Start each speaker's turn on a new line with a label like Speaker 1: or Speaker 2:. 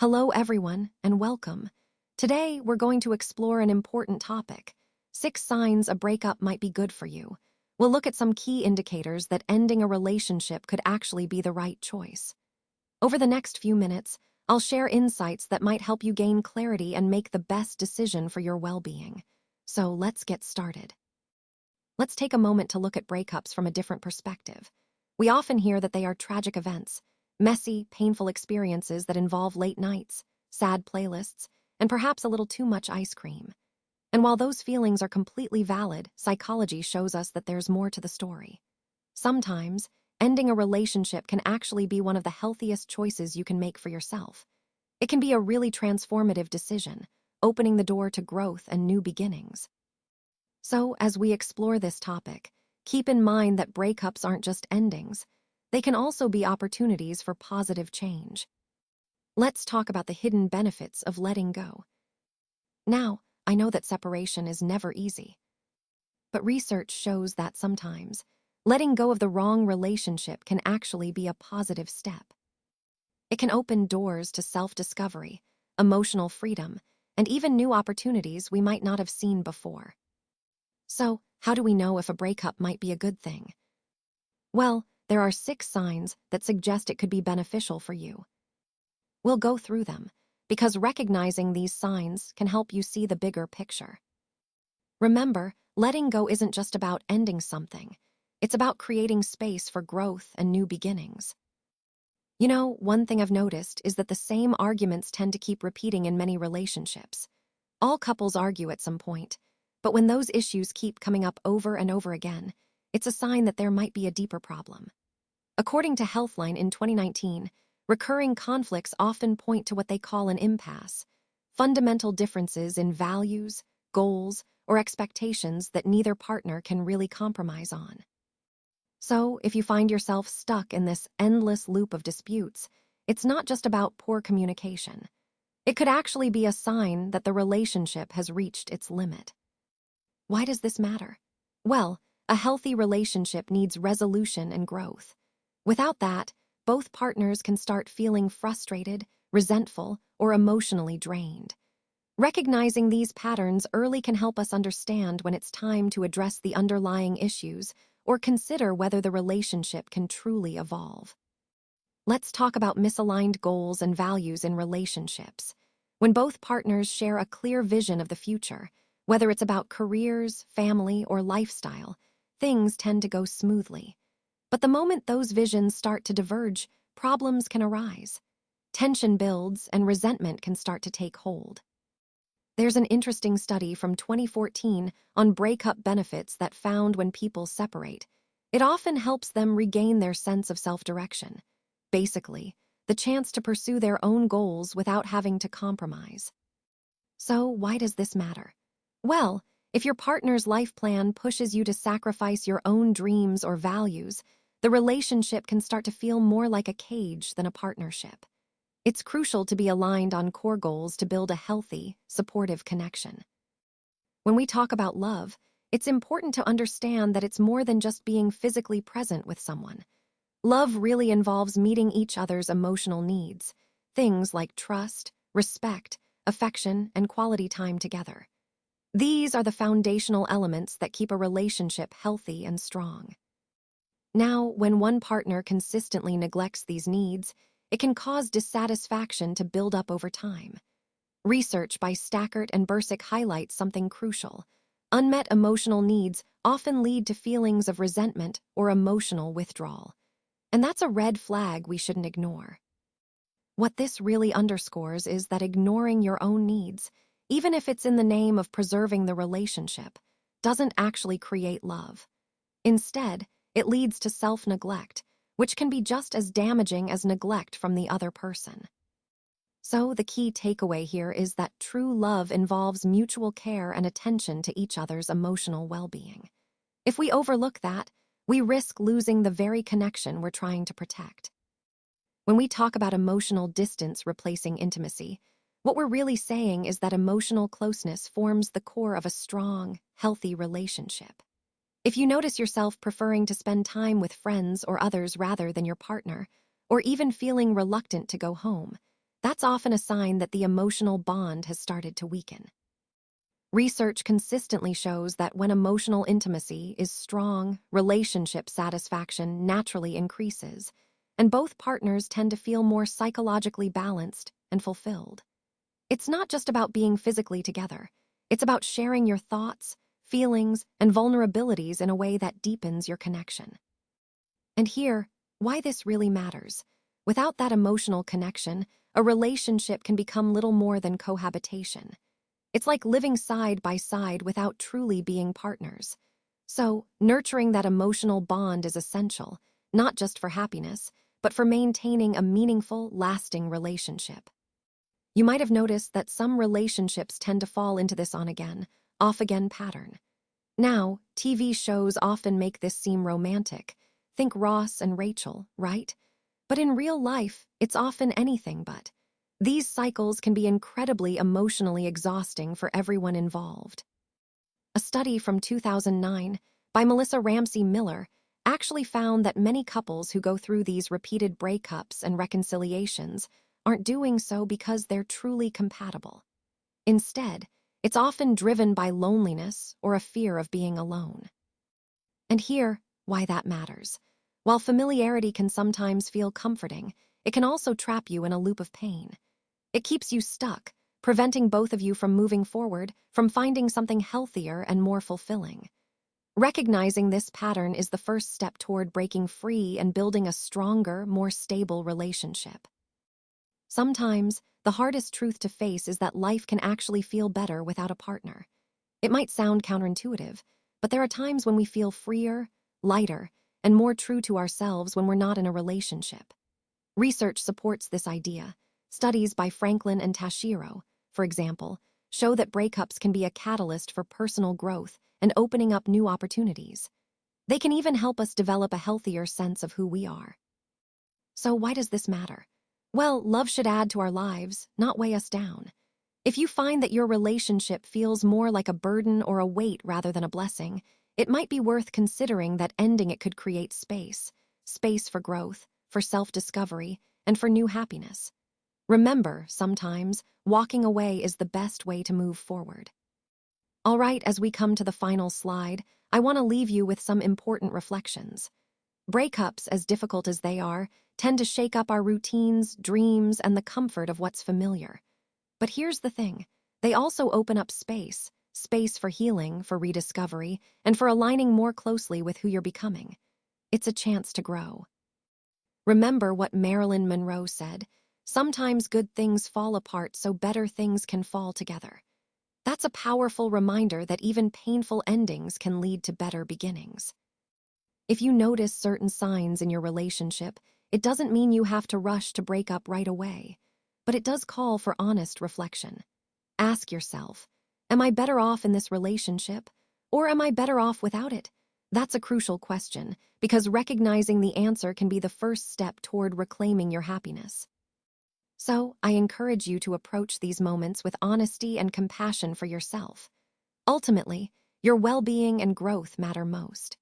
Speaker 1: Hello, everyone, and welcome. Today, we're going to explore an important topic: 6 signs a breakup might be good for you. We'll look at some key indicators that ending a relationship could actually be the right choice. Over the next few minutes, I'll share insights that might help you gain clarity and make the best decision for your well-being. So let's get started. Let's take a moment to look at breakups from a different perspective. We often hear that they are tragic events, messy, painful experiences that involve late nights, sad playlists, and perhaps a little too much ice cream. And while those feelings are completely valid, psychology shows us that there's more to the story. Sometimes, ending a relationship can actually be one of the healthiest choices you can make for yourself. It can be a really transformative decision, opening the door to growth and new beginnings. So, as we explore this topic, keep in mind that breakups aren't just endings. They can also be opportunities for positive change. Let's talk about the hidden benefits of letting go. Now, I know that separation is never easy, but research shows that sometimes letting go of the wrong relationship can actually be a positive step. It can open doors to self-discovery, emotional freedom, and even new opportunities we might not have seen before. So, how do we know if a breakup might be a good thing? Well, there are 6 signs that suggest it could be beneficial for you. We'll go through them, because recognizing these signs can help you see the bigger picture. Remember, letting go isn't just about ending something. It's about creating space for growth and new beginnings. You know, one thing I've noticed is that the same arguments tend to keep repeating in many relationships. All couples argue at some point, but when those issues keep coming up over and over again, it's a sign that there might be a deeper problem. According to Healthline in 2019, recurring conflicts often point to what they call an impasse: fundamental differences in values, goals, or expectations that neither partner can really compromise on. So, if you find yourself stuck in this endless loop of disputes, it's not just about poor communication. It could actually be a sign that the relationship has reached its limit. Why does this matter? Well, a healthy relationship needs resolution and growth. Without that, both partners can start feeling frustrated, resentful, or emotionally drained. Recognizing these patterns early can help us understand when it's time to address the underlying issues or consider whether the relationship can truly evolve. Let's talk about misaligned goals and values in relationships. When both partners share a clear vision of the future, whether it's about careers, family, or lifestyle, things tend to go smoothly. But the moment those visions start to diverge, problems can arise. Tension builds and resentment can start to take hold. There's an interesting study from 2014 on breakup benefits that found when people separate, it often helps them regain their sense of self-direction. Basically, the chance to pursue their own goals without having to compromise. So, why does this matter? Well, if your partner's life plan pushes you to sacrifice your own dreams or values, the relationship can start to feel more like a cage than a partnership. It's crucial to be aligned on core goals to build a healthy, supportive connection. When we talk about love, it's important to understand that it's more than just being physically present with someone. Love really involves meeting each other's emotional needs, things like trust, respect, affection, and quality time together. These are the foundational elements that keep a relationship healthy and strong. Now, when one partner consistently neglects these needs, it can cause dissatisfaction to build up over time. Research by Stackert and Bursick highlights something crucial. Unmet emotional needs often lead to feelings of resentment or emotional withdrawal. And that's a red flag we shouldn't ignore. What this really underscores is that ignoring your own needs, even if it's in the name of preserving the relationship, doesn't actually create love. Instead, it leads to self-neglect, which can be just as damaging as neglect from the other person. So the key takeaway here is that true love involves mutual care and attention to each other's emotional well-being. If we overlook that, we risk losing the very connection we're trying to protect. When we talk about emotional distance replacing intimacy, what we're really saying is that emotional closeness forms the core of a strong, healthy relationship. If you notice yourself preferring to spend time with friends or others rather than your partner, or even feeling reluctant to go home, that's often a sign that the emotional bond has started to weaken. Research consistently shows that when emotional intimacy is strong, relationship satisfaction naturally increases, and both partners tend to feel more psychologically balanced and fulfilled. It's not just about being physically together. It's about sharing your thoughts, feelings, and vulnerabilities in a way that deepens your connection. And here, why this really matters. Without that emotional connection, a relationship can become little more than cohabitation. It's like living side by side without truly being partners. So, nurturing that emotional bond is essential, not just for happiness, but for maintaining a meaningful, lasting relationship. You might have noticed that some relationships tend to fall into this on-again, off-again pattern. Now, TV shows often make this seem romantic. Think Ross and Rachel, right? But in real life, it's often anything but. These cycles can be incredibly emotionally exhausting for everyone involved. A study from 2009 by Melissa Ramsey Miller actually found that many couples who go through these repeated breakups and reconciliations aren't doing so because they're truly compatible. Instead, it's often driven by loneliness or a fear of being alone. And here, why that matters. While familiarity can sometimes feel comforting, it can also trap you in a loop of pain. It keeps you stuck, preventing both of you from moving forward, from finding something healthier and more fulfilling. Recognizing this pattern is the first step toward breaking free and building a stronger, more stable relationship. Sometimes, the hardest truth to face is that life can actually feel better without a partner. It might sound counterintuitive, but there are times when we feel freer, lighter, and more true to ourselves when we're not in a relationship. Research supports this idea. Studies by Franklin and Tashiro, for example, show that breakups can be a catalyst for personal growth and opening up new opportunities. They can even help us develop a healthier sense of who we are. So why does this matter? Well, love should add to our lives, not weigh us down. If you find that your relationship feels more like a burden or a weight rather than a blessing, it might be worth considering that ending it could create space for growth, for self-discovery, and for new happiness. Remember, sometimes, walking away is the best way to move forward. All right, as we come to the final slide, I want to leave you with some important reflections. Breakups, as difficult as they are, tend to shake up our routines, dreams, and the comfort of what's familiar. But here's the thing, they also open up space for healing, for rediscovery, and for aligning more closely with who you're becoming. It's a chance to grow. Remember what Marilyn Monroe said, sometimes good things fall apart so better things can fall together. That's a powerful reminder that even painful endings can lead to better beginnings. If you notice certain signs in your relationship, it doesn't mean you have to rush to break up right away, but it does call for honest reflection. Ask yourself, am I better off in this relationship, or am I better off without it? That's a crucial question, because recognizing the answer can be the first step toward reclaiming your happiness. So, I encourage you to approach these moments with honesty and compassion for yourself. Ultimately, your well-being and growth matter most.